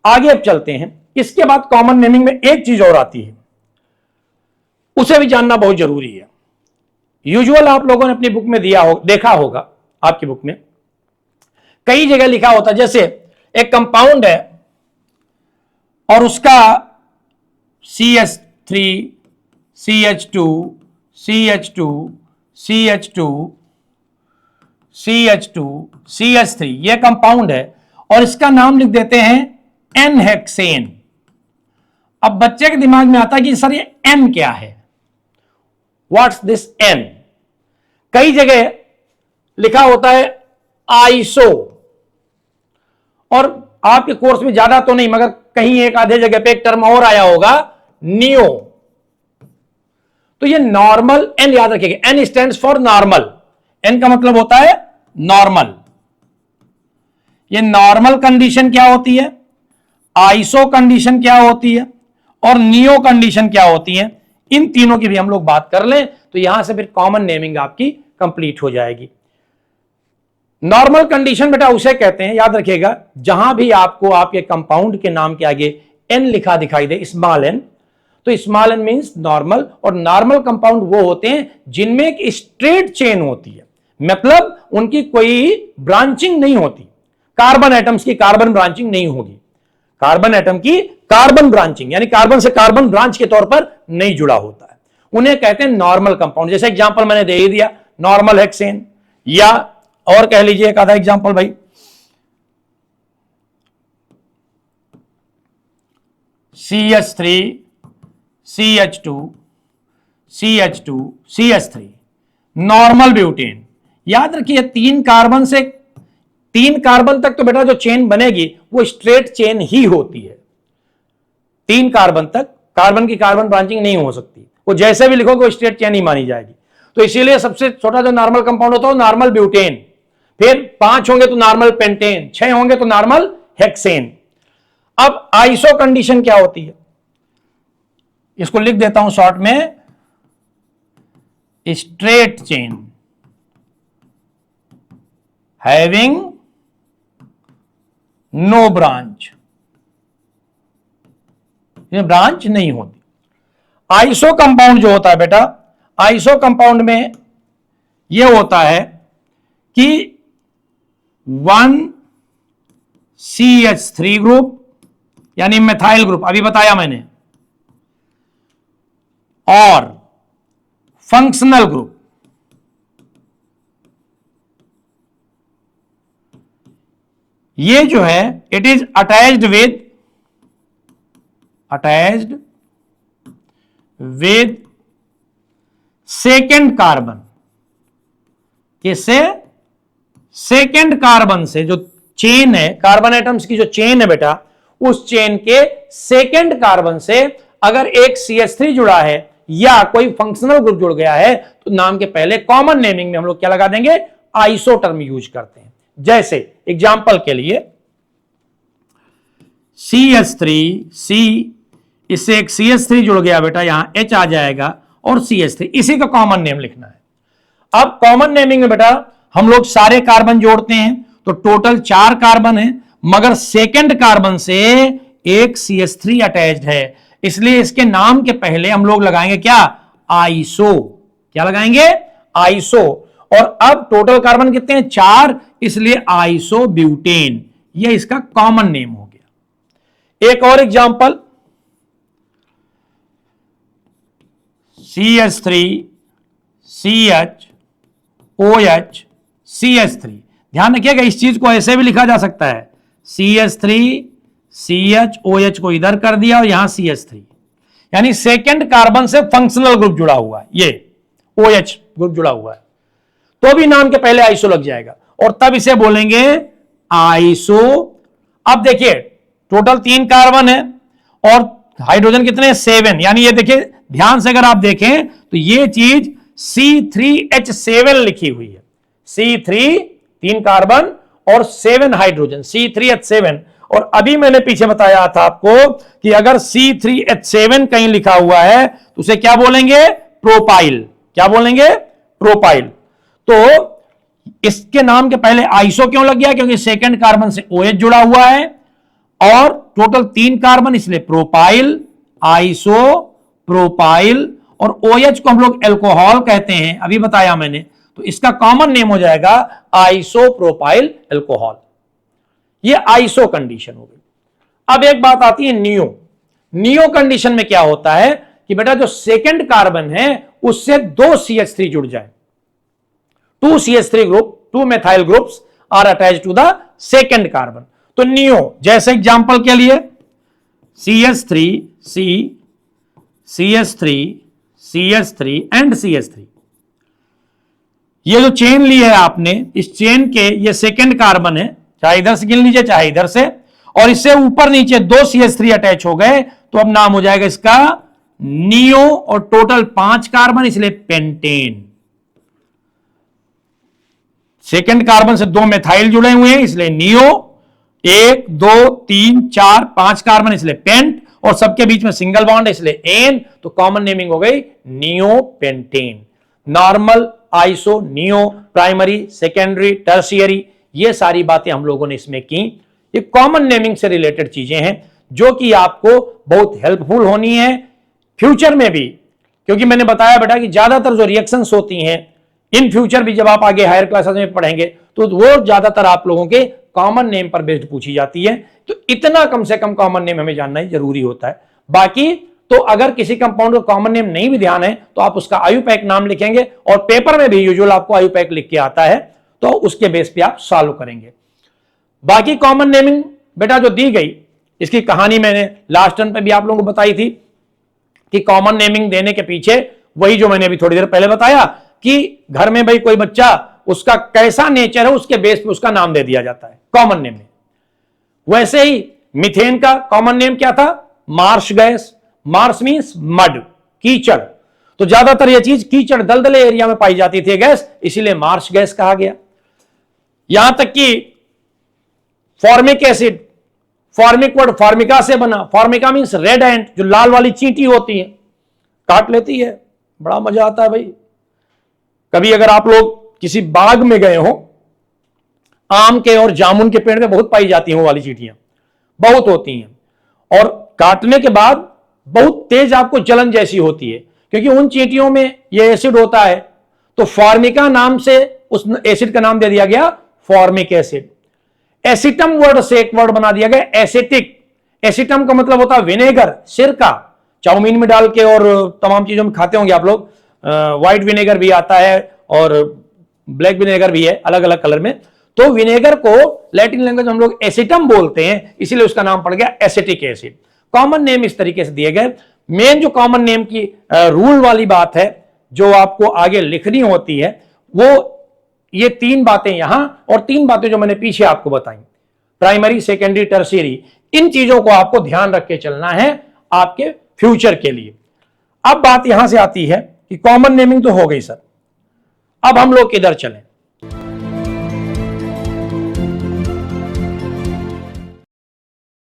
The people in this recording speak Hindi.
आगे अब चलते हैं। इसके बाद कॉमन नेमिंग में एक चीज और आती है, उसे भी जानना बहुत जरूरी है। यूजुअल आप लोगों ने अपनी बुक में देखा होगा, आपकी बुक में कई जगह लिखा होता है, जैसे एक कंपाउंड है और उसका CH3 CH2 CH2 CH2 CH2 CH3 यह कंपाउंड है और इसका नाम लिख देते हैं N-हेक्सेन। अब बच्चे के दिमाग में आता है कि सर ये N क्या है, व्हाट्स दिस N। कई जगह लिखा होता है आइसो, और आपके कोर्स में ज्यादा तो नहीं मगर कहीं एक आधे जगह पे एक टर्म और आया होगा नियो। तो ये नॉर्मल N याद रखिएगा, N stands for normal. N का मतलब होता है नॉर्मल। ये नॉर्मल कंडीशन क्या होती है, आइसो कंडीशन क्या होती है और नियो कंडीशन क्या होती है, इन तीनों की भी हम लोग बात कर लें तो यहां से फिर कॉमन नेमिंग आपकी कंप्लीट हो जाएगी। नॉर्मल कंडीशन बेटा उसे कहते हैं, याद रखिएगा, जहां भी आपको आपके कंपाउंड के नाम के आगे N लिखा दिखाई दे, स्मॉल n, तो स्मॉल n मींस नॉर्मल। और नॉर्मल कंपाउंड वो होते हैं जिनमें एक स्ट्रेट चेन होती है, मतलब उनकी कोई ब्रांचिंग नहीं होती। कार्बन एटम्स की कार्बन ब्रांचिंग नहीं होगी, कार्बन एटम की कार्बन ब्रांचिंग यानी कार्बन से कार्बन ब्रांच के तौर पर नहीं जुड़ा होता है, उन्हें कहते हैं नॉर्मल कंपाउंड। जैसे एग्जांपल मैंने दे ही दिया, नॉर्मल हेक्सेन, या और कह लीजिए एक आधा एग्जांपल भाई, CH3 CH2 CH2 CH3 normal butane. याद रखिए तीन कार्बन तक तो बेटा जो चेन बनेगी वो स्ट्रेट चेन ही होती है। 3 कार्बन तक कार्बन की कार्बन ब्रांचिंग नहीं हो सकती, वो जैसे भी लिखोगे वो स्ट्रेट चेन ही मानी जाएगी। तो इसीलिए सबसे छोटा जो नॉर्मल कंपाउंड होता है नॉर्मल ब्यूटेन, फिर 5 होंगे तो नॉर्मल पेंटेन, 6 होंगे तो नॉर्मल हेक्सेन। अब आइसो कंडीशन क्या होती है, इसको लिख देता हूं शॉर्ट में, straight chain having no branch, branch नहीं होती। आइसो कंपाउंड जो होता है बेटा, आइसो कंपाउंड में यह होता है कि 1CH3 ग्रुप यानी मेथाइल ग्रुप, अभी बताया मैंने, और फंक्शनल ग्रुप, ये जो है it is attached with second carbon. किससे? सेकेंड कार्बन से। जो चेन है, कार्बन एटम्स की जो चेन है बेटा, उस चेन के सेकेंड कार्बन से अगर एक CH3 जुड़ा है या कोई फंक्शनल ग्रुप जुड़ गया है तो नाम के पहले कॉमन नेमिंग में हम लोग क्या लगा देंगे, आइसो टर्म यूज करते हैं। जैसे एग्जांपल के लिए CH3C, इससे एक CH3 जुड़ गया बेटा, यहां H आ जाएगा और CH3, इसी का कॉमन नेम लिखना है। अब कॉमन नेमिंग में बेटा हम लोग सारे कार्बन जोड़ते हैं तो टोटल 4 कार्बन है, मगर सेकेंड कार्बन से एक CH3 अटैच्ड है, इसलिए इसके नाम के पहले हम लोग लगाएंगे क्या, आइसो। क्या लगाएंगे? आइसो। और अब टोटल कार्बन कितने हैं? 4, इसलिए आइसो ब्यूटेन, यह इसका कॉमन नेम हो गया। एक और example, CH3 CH OH CH3। ध्यान रखिएगा इस चीज को ऐसे भी लिखा जा सकता है, CH3 CH OH को इधर कर दिया और यहां CH3, यानी सेकेंड कार्बन से फंक्शनल ग्रुप जुड़ा हुआ है, ये OH ग्रुप जुड़ा हुआ है, तो भी नाम के पहले आइसो लग जाएगा और तब इसे बोलेंगे आइसो। अब देखिए टोटल 3 कार्बन है और हाइड्रोजन कितने हैं? 7, यानी ये देखिए ध्यान से अगर आप देखें तो ये चीज C3H7 लिखी हुई है, C3 3 कार्बन और 7 हाइड्रोजन, C3H7। और अभी मैंने पीछे बताया था आपको कि अगर C3H7 कहीं लिखा हुआ है तो उसे क्या बोलेंगे? प्रोपाइल। क्या बोलेंगे? प्रोपाइल। तो इसके नाम के पहले आइसो क्यों लग गया? क्योंकि सेकंड कार्बन से OH जुड़ा हुआ है और टोटल 3 कार्बन इसलिए प्रोपाइल, आइसो प्रोपाइल, और OH को हम लोग एल्कोहल कहते हैं, अभी बताया मैंने, तो इसका कॉमन नेम हो जाएगा आइसो प्रोपाइल एल्कोहल। ये आइसो कंडीशन हो गई। अब एक बात आती है नियो। नियो कंडीशन में क्या होता है कि बेटा जो सेकंड कार्बन है उससे 2 CH3 जुड़ जाए, 2 CH3 group, 2 methyl groups are attached to the second carbon। तो नियो जैसे एग्जांपल के लिए CH3 C CH3 CH3 and CH3, ये जो चेन ली है आपने, इस चेन के ये सेकंड कार्बन है, चाहे इधर से गिन लीजिए चाहे इधर से, और इससे ऊपर नीचे 2 CH3 अटैच हो गए, तो अब नाम हो जाएगा इसका नियो, और टोटल 5 कार्बन इसलिए पेंटेन। सेकंड कार्बन से 2 मेथाइल जुड़े हुए हैं इसलिए नियो, 1 2 3 4 5 कार्बन इसलिए पेंट, और सबके बीच में सिंगल बॉन्ड है इसलिए एन, तो कॉमन नेमिंग हो गई neo pentane. Normal, iso, neo, primary, secondary, tertiary, ये सारी बातें हम लोगों ने इसमें की। ये कॉमन नेमिंग से रिलेटेड चीजें हैं जो कि आपको बहुत हेल्पफुल होनी है फ्यूचर में भी, क्योंकि मैंने बताया बेटा कि ज्यादातर जो रिएक्शंस होती हैं इन फ्यूचर भी, जब आप आगे हायर क्लासेस में पढ़ेंगे तो वो ज्यादातर आप लोगों के कॉमन नेम पर बेस्ड पूछी जाती है। तो इतना कम से कम कॉमन नेम हमें जानना ही जरूरी होता है। बाकी तो अगर किसी कंपाउंड का कॉमन नेम नहीं भी ध्यान है तो आप उसका आयुपैक नाम लिखेंगे, और पेपर में भी यूजुअल आपको आयुपैक लिख के आता है, तो उसके बेस पे आप सॉल्व करेंगे। बाकी कॉमन नेमिंग बेटा जो दी गई, इसकी कहानी मैंने लास्ट टर्न पे भी आप लोगों को बताई थी कि कॉमन नेमिंग देने के पीछे वही जो मैंने अभी थोड़ी देर पहले बताया कि घर में भाई कोई बच्चा, उसका कैसा नेचर है उसके बेस पे उसका नाम दे दिया जाता है कॉमन नेम में। वैसे ही मीथेन का कॉमन नेम क्या था? Marsh gas. Marsh means mud, कीचड़, तो ज्यादातर यह चीज कीचड़ दलदले एरिया में पाई जाती थी गैस, इसीलिए मार्श गैस कहा गया। यहां तक कि formic acid, formic word Formica से बना, फॉर्मिका मींस रेड एंट, जो लाल वाली चींटी होती है, काट लेती है, बड़ा मजा आता है भाई। कभी अगर आप लोग किसी बाग में गए हो, आम के और जामुन के पेड़ में बहुत पाई जाती हैं वो वाली चींटियां, बहुत होती हैं, और काटने के बाद बहुत तेज आपको जलन जैसी होती है, क्योंकि उन चींटियों में ये एसिड होता है। तो फॉर्मिका नाम से उस एसिड का नाम दे दिया गया फॉर्मिक एसिड। एसिटम वर्ड से एक वर्ड बना दिया गया एसिटिक। एसिटम का मतलब होता है विनेगर, सिरका, चाउमीन में डाल के और तमाम चीजों में खाते होंगे आप लोग। व्हाइट विनेगर भी आता है और ब्लैक विनेगर भी है, अलग अलग कलर में। तो विनेगर को लैटिन लैंग्वेज में हम लोग एसिटम बोलते हैं, इसीलिए उसका नाम पड़ गया एसिटिक एसिड। कॉमन नेम इस तरीके से दिए गए। मेन जो कॉमन नेम की रूल वाली बात है जो आपको आगे लिखनी होती है, वो ये 3 बातें यहां और 3 बातें जो मैंने पीछे आपको बताई, प्राइमरी, सेकेंडरी, टर्शियरी, इन चीजों को आपको ध्यान रख के चलना है आपके फ्यूचर के लिए। अब बात यहां से आती है कि कॉमन नेमिंग तो हो गई सर, अब हम लोग किधर चलें?